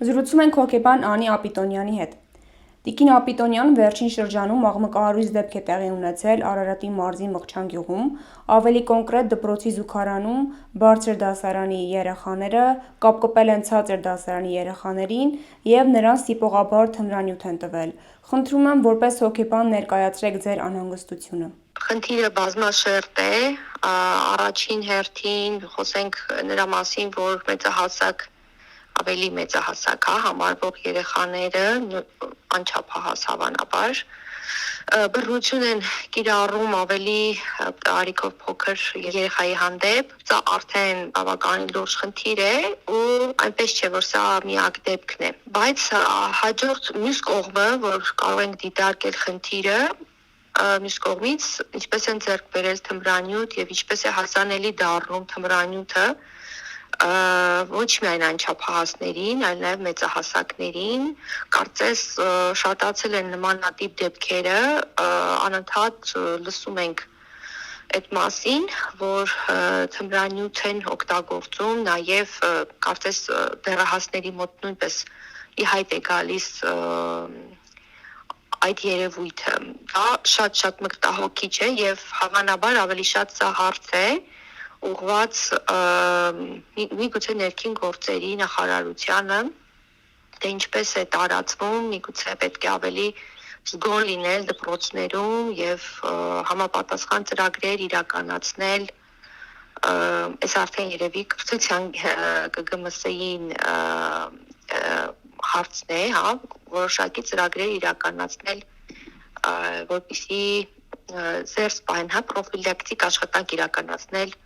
Զրուցում ենք հոգեբան Անի Ապիտոնյանի հետ։ Տիկին Ապիտոնյան վերջին շրջանում աղմկահարույց դեպք է տեղի ունեցել Արարատի մարզի Մղչան գյուղում, ավելի կոնկրետ դպրոցի զուգարանում բարձր դասարանի երեխաները կապկպել են ցածր դասարանի երեխաներին և նրանց ստիպողաբար թմրանյութ են տվել։ Խնդրում եմ որպես հոգեբան ներկայացրեք ձեր անհանգստությունը։ Խնդիրը բազմաշերտ է, առաջին հերթին խոսենք նրա մասին, որ մեծահասակ ավելի մեծահասակ համարվող երեխաները անչափահաս հավանաբար բռնություն են կիրառում ավելի տարիքով փոքր երեխայի հանդեպ, սա արդեն բավականին լուրջ խնդիր է ու այնպես չէ, որ սա միակ դեպքն է, բայց հաջորդ մյուս կողմը, որ կարող ենք դիտարկել խնդիրը, մյուս կողմից ինչպես են ձեռք բերել թմրանյութ եւ ինչպես է հասանելի դառնում թմրանյութը ոչ միայն անչափահասներին, այլ նաև մեծահասակներին, կարծես շատացել են նմանատիպ դեպքերը, անընդհատ լսում ենք այդ մասին, որ թմրանյութ են օգտագործում, նաև կարծես դեռահասների մոտ նույնպես ի հայտ է գալիս այդ երևույթը, դա շատ մտահոգիչ է եւ հավանաբար ավելի շատ սա հարց է ուղղված միգուցե ներքին գործերի նախարարությանը, թե ինչպես է տարածվում, միգուցե պետք է ավելի զգոն լինել դպրոցներում եւ համապատասխան ծրագրեր իրականացնել, այս արդեն երևի կրթության ԿԳՄՍ-ին հարցն է, որոշակի ծրագրեր իրականացնել, որպեսզի զերծ պահեն, պրոֆիլակտիկ աշխատանք իրականացնել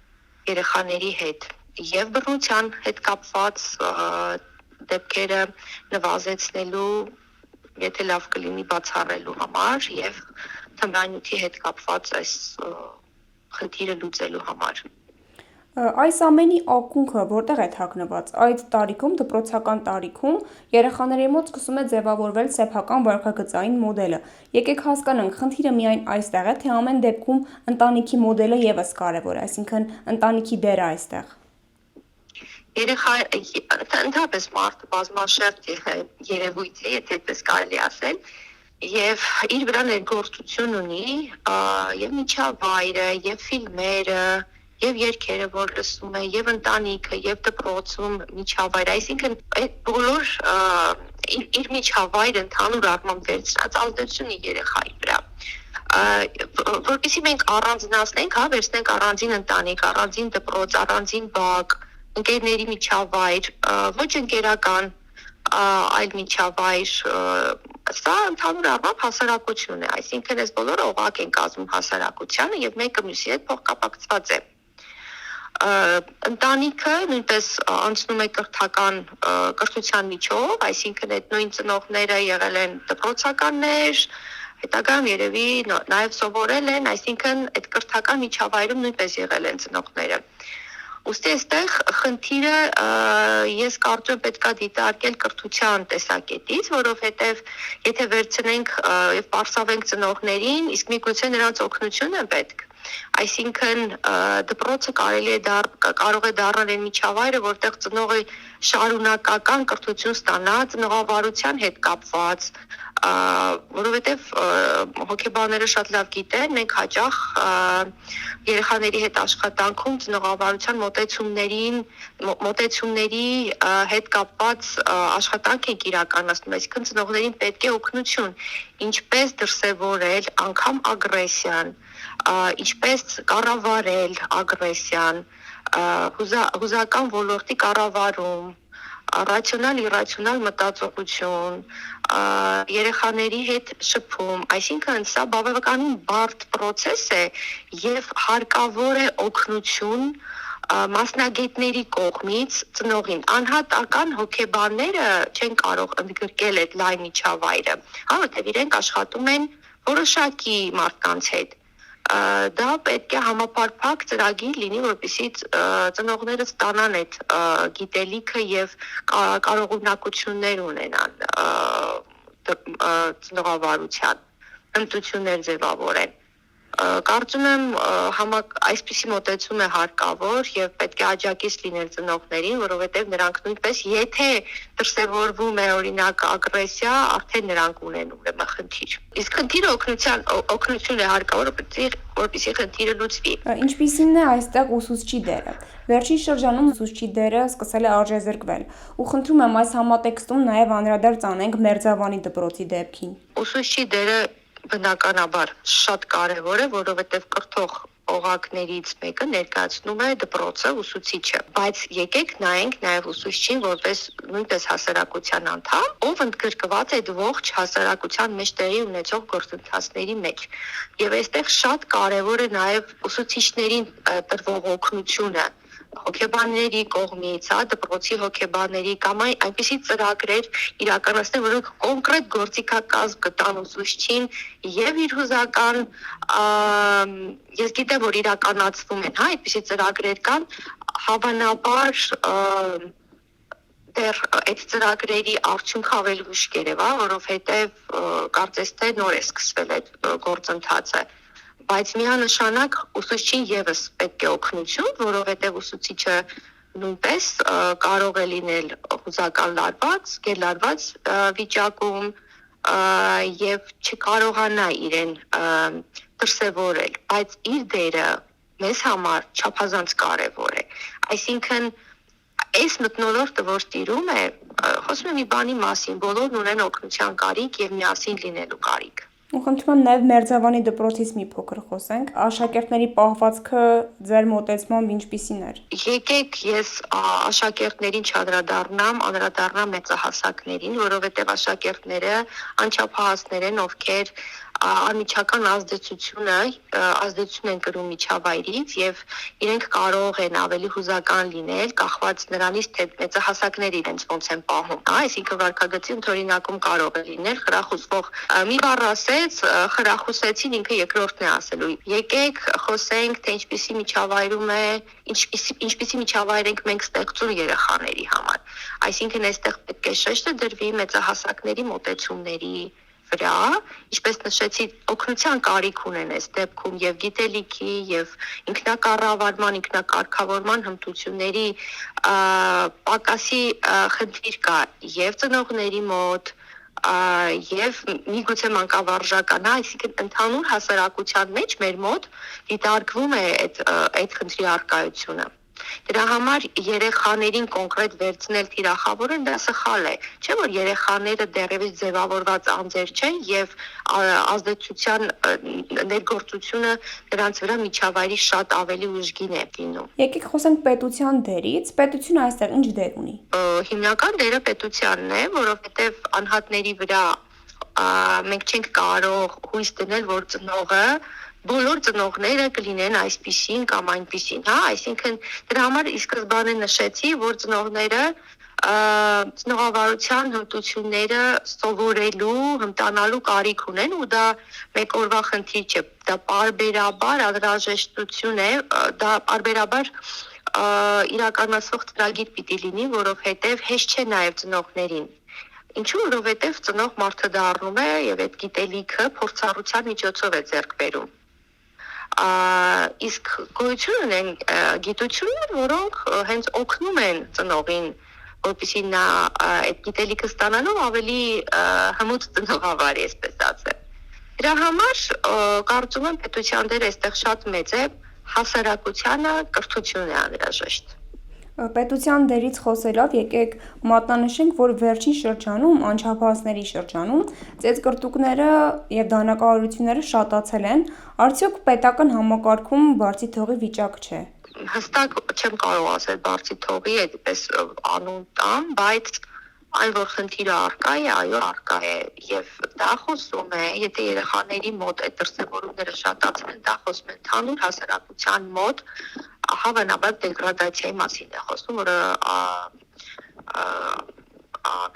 երեխաների հետ եւ բռնության հետ կապված դեպքերը նվազեցնելու, եթե լավ կլինի բացառելու համար եւ թմրանյութի հետ կապված այս խնդիրը լուծելու համար։ Այս ամենի ակունքը որտեղ է թաքնված։ Այդ տարիքում, դպրոցական տարիքում երեխաների մոտ սկսում է ձևավորվել սեփական վարքագծային մոդելը։ Եկեք հասկանանք, խնդիրը միայն այստեղ է, թե ամեն դեպքում ընտանիքի մոդելը ևս կարևոր է, այսինքն ընտանիքի դերը այստեղ։ Ընդհանրապես մարդը բազմաշերտ երևույթ է, եթե այդպես կարելի ասել, եւ իր վրա ներգործություն ունի եւ միջավայրը, եւ ֆիլմերը, եւ երգերը, որ լսում է, եւ ընտանիքը, եւ դպրոցում միջավայրը, այսինքն այդ բոլոր իր միջավայրը ընդհանուր առմամբ վերցրած ազդեցություն ունի երեխայի վրա։ Որպեսզի մենք առանձնացնենք, վերցնենք առանձին ընտանիք, առանձին դպրոց, առանձին բակ, ընկերների միջավայր, ոչ ընկերական այլ միջավայր, սա ընդհանուր առմամբ հասարակություն է, այսինքն այս բոլորը օղակ են կազմում հասարակությանը եւ մեկը մյուսի հետ փոխկապակցված է։ Ընտանիքը նույնպես անցնում է կրթության միջով, այսինքն այդ նույն ծնողները եղել են դպրոցականներ, հետագայում երևի նաև սովորել են, այսինքն այդ կրթական միջավայրում նույնպես եղել են ծնողները։ Ուստի այստեղ խնդիրը ես կարծում եմ պետք է դիտարկել կրթության տեսակետից, որովհետև եթե վերցնենք եւ պարսավենք ծնողներին, իսկ միգուցե նրանց օգնությունը պետք, այսինքն դպրոցը կարող է դառնալ այն միջավայրը, որտեղ ծնողը շարունակական կրթություն ստանա ծնողավարության հետ կապված, որովհետև հոգեբանները շատ լավ գիտեն, մենք հաճախ երեխաների հետ աշխատանքում ծնողավարության մոտեցումների հետ կապված աշխատանք ենք իրականացնում, այսինքն ծնողներին պետք է օգնություն, ինչպես դրսևորել անգամ ագրեսիան, ինչպես կառավարել ագրեսիան, հուզական ոլորտի կառավարում, ռացիոնալ իռացիոնալ մտածողություն, երեխաների հետ շփում, այսինքն սա բավականին բարդ process է եւ հարկավոր է օգնություն մասնագետների կողմից ծնողին։ Անհատական հոգեբանները չեն կարող ընդգրկել այդ լայն միջավայրը, որովհետեւ իրենք աշխատում են որոշակի մարդկանց հետ։ Դա պետք է համապարփակ ծրագիր լինի, որպեսզի ծնողները ստանան այդ գիտելիքը եւ կարողունակություններ ունենան ծնողավարության հմտություններ ձևավորեն։ Կարծում եմ այսպիսի մոտեցում է հարկավոր եւ պետք է աջակից լինել ծնողներին, որովհետեւ նրանք նույնպես եթե դրսևորվում է օրինակ ագրեսիա, արդեն նրանք ունեն ուրեմն խնդիր։ Իսկ խնդիրը օգնություն է հարկավոր, որպեսզի խնդիրը լուծվի։ Ինչպիսին է այստեղ ուսուցչի դերը։ Վերջին շրջանում ուսուցչի դերը սկսել է արժեզրկվել, ու խնդրում եմ այս համատեքստում նաև անդրադարձ անենք Մերձավանի դպրոցի դեպքին։ Ուսուցչի դերը բնականաբար շատ կարևոր է, որովհետև կրթող օղակներից մեկը ներկայացնում է դպրոցը, ուսուցիչը, բայց եկեք նայենք նաև ուսուցչին որպես նույնպես հասարակության անդամ, ով ընդգրկված է ողջ հասարակության մեջ տեղի ունեցող գործընթացների մեջ։ Եվ այստեղ շատ կարևոր է նաև ուսուցիչներին տրվող օգնությունը հոգեբանների կողմից, դպրոցի հոգեբանների կամ այնպիսի ծրագրեր իրականացնել, որոնք կոնկրետ գործիքակազմ կտան ուսուցչին եւ իր հուզական ես գիտեմ, որ իրականացվում են, այդպիսի ծրագրեր կան, հավանաբար դեռ այդ ծրագրերի արդյունքը ավելի ուշ կերևա, որովհետեւ կարծես թե նոր է սկսվել այդ գործընթացը։ Բայց միանշանակ ուսուցչին եւս պետք է օգնություն, որովհետեւ ուսուցիչը նույնպես կարող է լինել հուզական լարված, գերլարված վիճակում եւ չկարողանա իրեն դրսևորել, բայց իր դերը մեզ համար չափազանց կարեւոր է։ Այսինքն այս մթնոլորտը, որ տիրում է, խոսում եմ մի բանի մասին, բոլորն ունեն օգնության կարիք եւ միասին լինելու կարիք։ Ու խնդրում եմ նաև Մերձավանի դպրոցից մի փոքր խոսենք։ Աշակերտների պահվածքը ձեր մոտեցմամբ ինչպիսին էր։ Եկեք ես աշակերտներին անդրադառնամ մեծահասակներին, որովհետև աշակերտները անչափահասներ են, ովքեր անմիջական ազդեցություն են կրում միջավայրից եւ իրենք կարող են ավելի հուզական լինել, կախված նրանից, թե մեծահասակները իրենց ոնց են պահում։ Այսինքն վարքագծի ընդօրինակում կարող է լինել խրախուսվող մի բառ ասեց, խրախուսեցին, ինքը երկրորդն է ասելու։ Եկեք խոսենք, թե ինչպիսի միջավայր ենք մենք ստեղծում երեխաների համար։ Այսինքն այստեղ պետք է շեշտը դրվի մեծահասակների մոտեցումների վրա, ինչպես նշեցի, օգնության կարիք ունեն այս դեպքում եւ գիտելիքի եւ ինքնակառավարման, ինքնակարգավորման հմտությունների պակասի խնդիր կա եւ ծնողների մոտ եւ միգուցե մանկավարժական, այսինքն ընդհանուր հասարակության մեջ մեր մոտ դիտարկվում է այդ խնդրի առկայությունը։ Դրա համար երեխաներին կոնկրետ վերցնել թիրախավորել դա սխալ է, չէ՞ որ երեխաները դեռևս ձևավորված անձեր չեն եւ ազդեցության ներգործությունը նրանց վրա միջավայրի շատ ավելի ուժգին է լինում։ Եկեք խոսենք պետության դերից։ Պետությունը այստեղ ինչ դեր ունի։ Հիմնական դերը պետությանն է, որովհետեւ անհատների վրա մենք չենք կարող հույս դնել, որ բոլոր ծնողները կլինեն այսպիսին կամ այնպիսին, այսինքն դրա համար ի սկզբանե նշեցի, որ ծնողները ծնողավարության հմտությունները սովորելու, հմտանալու կարիք ունեն ու դա մեկ օրվա խնդիր չէ, դա պարբերաբար անհրաժեշտություն է, դա պարբերաբար իրականացվող ծրագիր պիտի լինի, որովհետև հեշտ չէ նաև ծնողներին։ Ինչու, որովհետև ծնող մարդը դառնում է եւ այդ գիտելիքը փորձառության միջոցով է ձեռք բերում։ Իսկ գոյություն ունեն գիտություններ, որոնք հենց օգնում են ծնողին, որպեսզի նա այդ գիտելիքը ստանալով ավելի հմուտ ծնողավարի, այսպես ասեմ։ Դրա համար կարծում եմ պետության դերը այստեղ շատ մեծ է, հասարակությանը կրթություն է անհրաժեշտ։ Պետության դերից խոսելով եկեք մատնանշենք, որ վերջին շրջանում, անչափահասների շրջանում ծեծկռտուկները եւ դանակահարությունները շատացել են, արդյոք պետական համակարգում բարձի թողի վիճակ չէ։ Հստակ չեմ կարող ասել բարձի թողի այդպես անուն տամ, բայց այն որ խնդիրը առկա է, այո, առկա է եւ դա խոսում է, եթե երեխաների մոտ այդ դրսևորումները շատացել են, դա խոսում է ընդհանուր հասարակության մոտ հավանաբար դեգրադացիայի մասին է խոսում, որը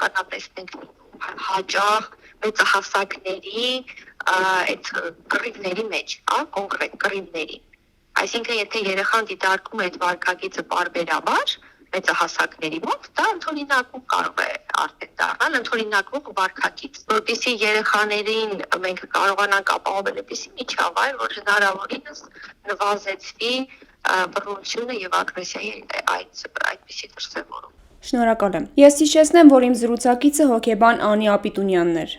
կանապեսնենք հաճախ մեծահասակների այդ կռիվների մեջ, կոնկրետ կռիվների։ Այսինքն եթե երեխան դիտարկում է այդ վարքագիծը պարբերաբար, մեծահասակների մոտ դա ընդօրինակում կարող է արդեն դառնալ ընդօրինակվող վարքագիծ, որտիսի երեխաներին մենք կարողանանք ապահովել այնպիսի միջավայր, որ հնարավորինս նվազեցվի բռնությունը եւ ագրեսիայի այդպիսի դրսևորում։ Շնորհակալ եմ։ Ես հիշեցնեմ, որ իմ զրուցակիցը հոգեբան Անի Ապիտունյանն էր։